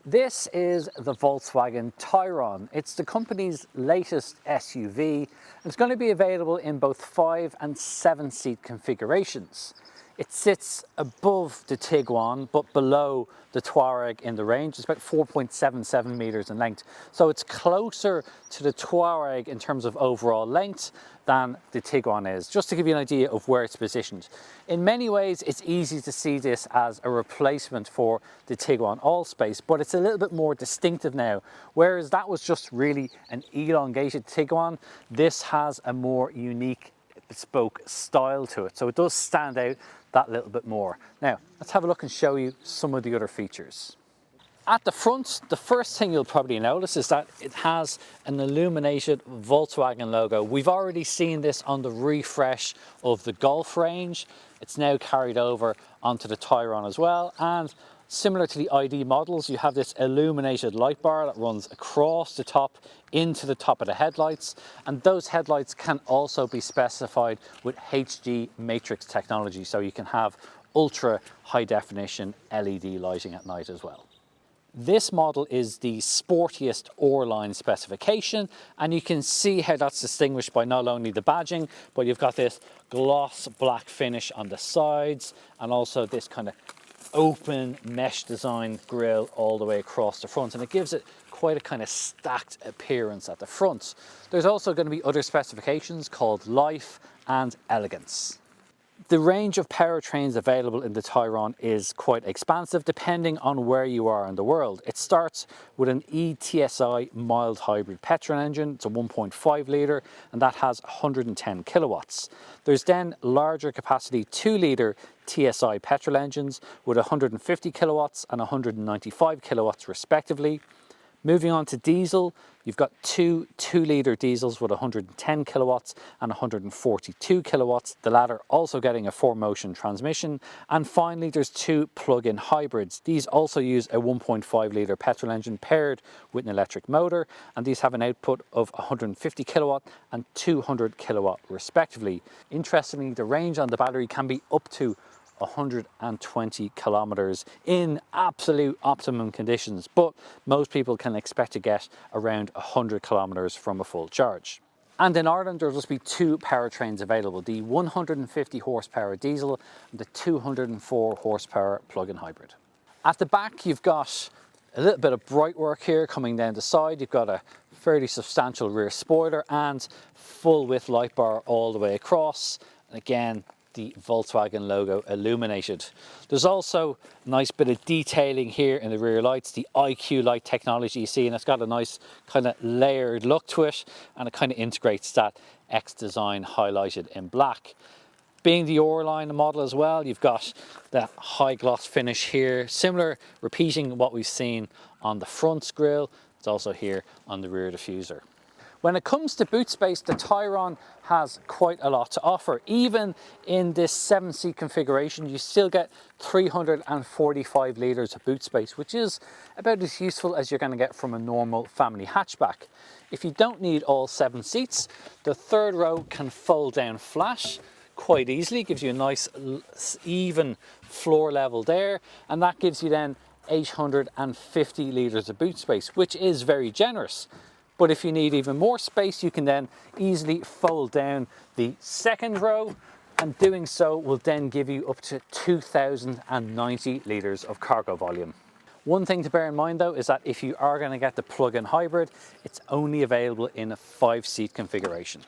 This is the Volkswagen Tayron. It's the company's latest SUV. It's going to be available in both 5 and 7 seat configurations. It sits above the Tiguan but below the Touareg in the range. It's about 4.77 meters in length. So it's closer to the Touareg in terms of overall length than the Tiguan is, just to give you an idea of where it's positioned. In many ways, it's easy to see this as a replacement for the Tiguan Allspace, but it's a little bit more distinctive now. Whereas that was just really an elongated Tiguan, this has a more unique bespoke style to it. So it does stand out that little bit more. Now, let's have a look and show you some of the other features. At the front, the first thing you'll probably notice is that it has an illuminated Volkswagen logo. We've already seen this on the refresh of the Golf range. It's now carried over onto the Tayron as well. And similar to the ID models, you have this illuminated light bar that runs across the top into the top of the headlights. And those headlights can also be specified with HD matrix technology. So you can have ultra high definition LED lighting at night as well. This model is the sportiest O-line specification, and you can see how that's distinguished by not only the badging, but you've got this gloss black finish on the sides and also this kind of open mesh design grille all the way across the front, and it gives it quite a kind of stacked appearance at the front. There's also going to be other specifications called life and elegance. The range of powertrains available in the Tayron is quite expansive depending on where you are in the world. It starts with an ETSI mild hybrid petrol engine. It's a 1.5 litre and that has 110 kilowatts. There's then larger capacity 2 litre TSI petrol engines with 150 kilowatts and 195 kilowatts respectively. Moving on to diesel, you've got two 2-litre diesels with 110 kilowatts and 142 kilowatts, the latter also getting a 4-motion transmission. And finally, there's 2 plug-in hybrids. These also use a 1.5-litre petrol engine paired with an electric motor, and these have an output of 150 kilowatt and 200 kilowatt respectively. Interestingly, the range on the battery can be up to 120 kilometers in absolute optimum conditions, but most people can expect to get around 100 kilometers from a full charge. And in Ireland, there'll just be 2 powertrains available, the 150 horsepower diesel and the 204 horsepower plug-in hybrid. At the back, you've got a little bit of bright work here coming down the side. You've got a fairly substantial rear spoiler and full width light bar all the way across. And again, the Volkswagen logo illuminated. There's also a nice bit of detailing here in the rear lights, the IQ light technology you see, and it's got a nice kind of layered look to it, and it kind of integrates that X design highlighted in black. Being the O-line model as well, you've got that high gloss finish here, similar, repeating what we've seen on the front grille. It's also here on the rear diffuser. When it comes to boot space, the Tayron has quite a lot to offer. Even in this 7-seat configuration, you still get 345 litres of boot space, which is about as useful as you're going to get from a normal family hatchback. If you don't need all 7 seats, the third row can fold down flat quite easily, gives you a nice even floor level there, and that gives you then 850 litres of boot space, which is very generous. But if you need even more space, you can then easily fold down the second row, and doing so will then give you up to 2090 litres of cargo volume. One thing to bear in mind though is that if you are going to get the plug-in hybrid, it's only available in a 5-seat configuration.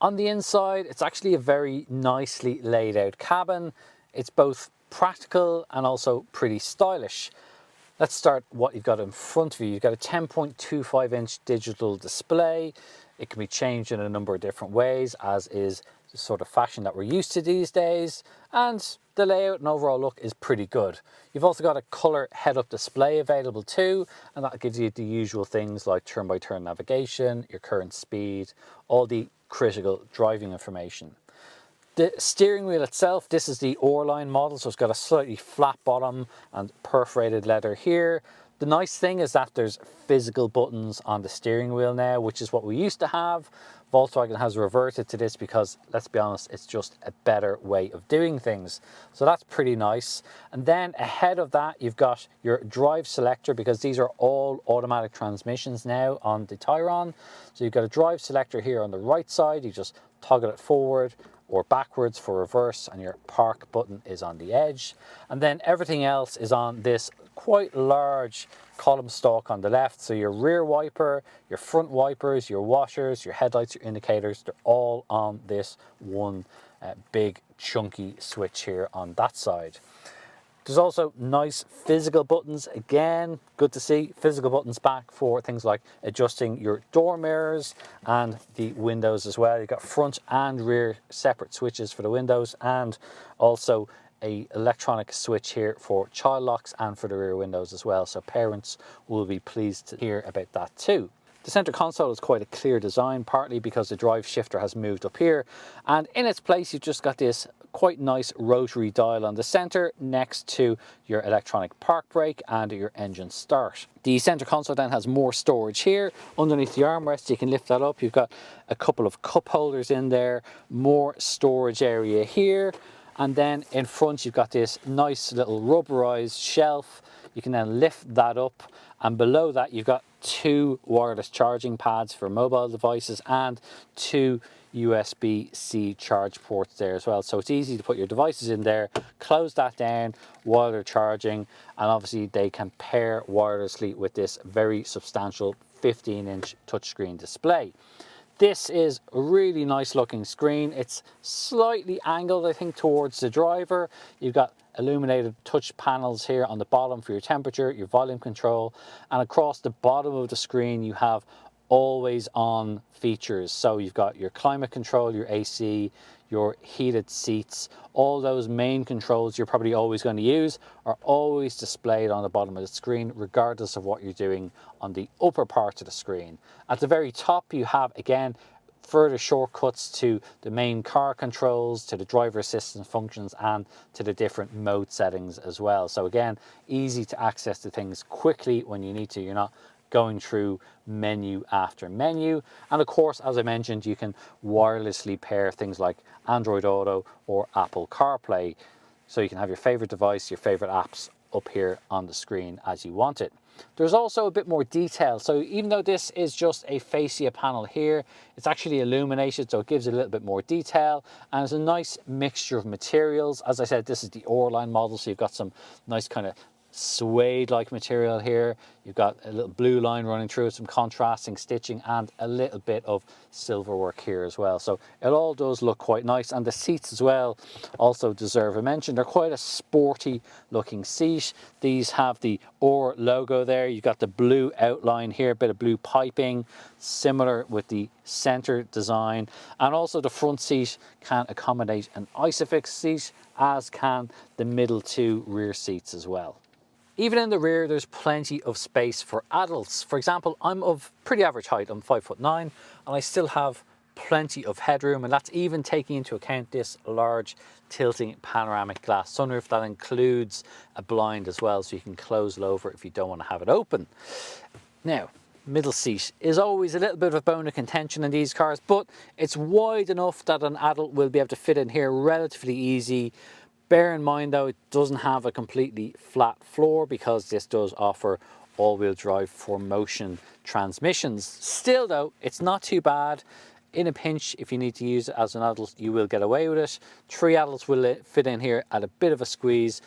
On the inside, it's actually a very nicely laid out cabin. It's both practical and also pretty stylish. Let's start what you've got in front of you. You've got a 10.25-inch digital display. It can be changed in a number of different ways, as is the sort of fashion that we're used to these days. And the layout and overall look is pretty good. You've also got a colour head-up display available too, and that gives you the usual things like turn-by-turn navigation, your current speed, all the critical driving information. The steering wheel itself, this is the O-line model, so it's got a slightly flat bottom and perforated leather here. The nice thing is that there's physical buttons on the steering wheel now, which is what we used to have. Volkswagen has reverted to this because, let's be honest, it's just a better way of doing things. So that's pretty nice. And then ahead of that, you've got your drive selector, because these are all automatic transmissions now on the Tayron. So you've got a drive selector here on the right side. You just toggle it forward or backwards for reverse, and your park button is on the edge. And then everything else is on this quite large column stalk on the left. So your rear wiper, your front wipers, your washers, your headlights, your indicators, they're all on this one big chunky switch here on that side. There's also nice physical buttons. Again, good to see physical buttons back for things like adjusting your door mirrors and the windows as well. You've got front and rear separate switches for the windows, and also a electronic switch here for child locks and for the rear windows as well. So parents will be pleased to hear about that too. The center console is quite a clear design, partly because the drive shifter has moved up here, and in its place you've just got this quite nice rotary dial on the center next to your electronic park brake and your engine start. The center console then has more storage here. Underneath the armrest you can lift that up. You've got a couple of cup holders in there, more storage area here, and then in front you've got this nice little rubberized shelf. You can then lift that up, and below that you've got two wireless charging pads for mobile devices and two USB-C charge ports there as well. So it's easy to put your devices in there, close that down while they're charging, and obviously they can pair wirelessly with this very substantial 15-inch touchscreen display. This is a really nice looking screen. It's slightly angled, I think, towards the driver. You've got illuminated touch panels here on the bottom for your temperature, your volume control, and across the bottom of the screen you have always on features. So you've got your climate control, your AC, your heated seats. All those main controls you're probably always going to use are always displayed on the bottom of the screen, regardless of what you're doing on the upper part of the screen. At the very top you have, again, further shortcuts to the main car controls, to the driver assistance functions, and to the different mode settings as well. So again, easy to access the things quickly when you need to. You're not going through menu after menu. And of course, as I mentioned, you can wirelessly pair things like Android Auto or Apple CarPlay. So you can have your favorite device, your favorite apps up here on the screen as you want it. There's also a bit more detail. So even though this is just a fascia panel here, it's actually illuminated, so it gives it a little bit more detail, and it's a nice mixture of materials. As I said, this is the O-line model, so you've got some nice kind of suede-like material here. You've got a little blue line running through it, some contrasting stitching, and a little bit of silver work here as well. So it all does look quite nice, and the seats as well also deserve a mention. They're quite a sporty looking seat. These have the OR logo there. You've got the blue outline here, a bit of blue piping, similar with the center design, and also the front seat can accommodate an ISOFIX seat, as can the middle two rear seats as well. Even in the rear, there's plenty of space for adults. For example, I'm of pretty average height, I'm 5'9", and I still have plenty of headroom, and that's even taking into account this large tilting panoramic glass sunroof that includes a blind as well, so you can close it over if you don't want to have it open. Now, middle seat is always a little bit of a bone of contention in these cars, but it's wide enough that an adult will be able to fit in here relatively easy. Bear in mind though, it doesn't have a completely flat floor because this does offer all-wheel drive 4Motion transmissions. Still though, it's not too bad. In a pinch, if you need to use it as an adult, you will get away with it. 3 adults will fit in here at a bit of a squeeze.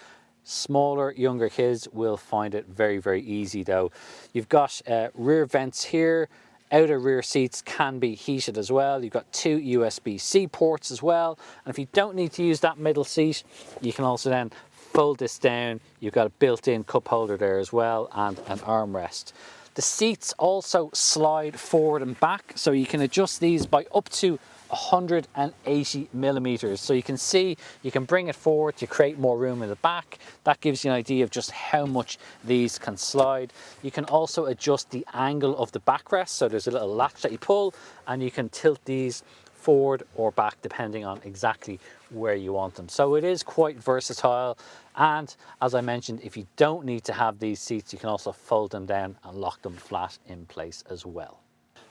Smaller, younger kids will find it very, very easy though. You've got rear vents here. Outer rear seats can be heated as well. You've got 2 USB-C ports as well. And if you don't need to use that middle seat, you can also then fold this down. You've got a built-in cup holder there as well, and an armrest. The seats also slide forward and back, so you can adjust these by up to 180 millimeters. So you can see, you can bring it forward to create more room in the back. That gives you an idea of just how much these can slide. You can also adjust the angle of the backrest. So there's a little latch that you pull and you can tilt these forward or back, depending on exactly where you want them. So it is quite versatile. And as I mentioned, if you don't need to have these seats, you can also fold them down and lock them flat in place as well.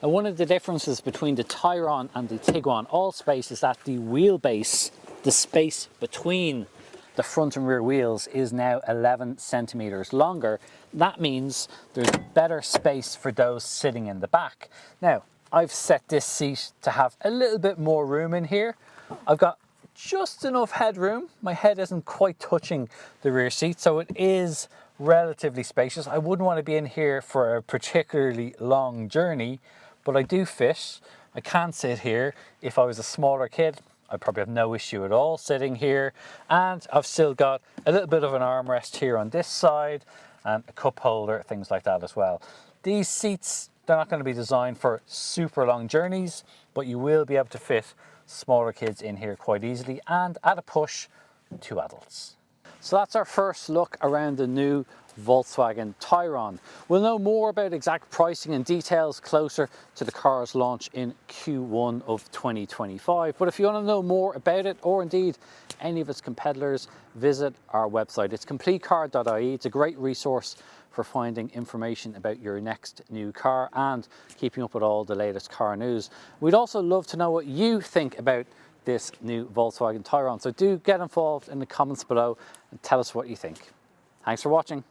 Now, one of the differences between the Tayron and the Tiguan Allspace is that the wheelbase, the space between the front and rear wheels, is now 11 centimeters longer. That means there's better space for those sitting in the back. Now, I've set this seat to have a little bit more room in here. I've got just enough headroom. My head isn't quite touching the rear seat, so it is relatively spacious. I wouldn't want to be in here for a particularly long journey, but I do fit. I can sit here. If I was a smaller kid, I'd probably have no issue at all sitting here. And I've still got a little bit of an armrest here on this side and a cup holder, things like that as well. These seats, they're not going to be designed for super long journeys, but you will be able to fit smaller kids in here quite easily, and at a push, 2 adults. So that's our first look around the new Volkswagen Tayron. We'll know more about exact pricing and details closer to the car's launch in Q1 of 2025. But if you want to know more about it, or indeed any of its competitors, visit our website. It's CompleteCar.ie. It's a great resource for finding information about your next new car and keeping up with all the latest car news. We'd also love to know what you think about this new Volkswagen Tayron. So do get involved in the comments below and tell us what you think. Thanks for watching.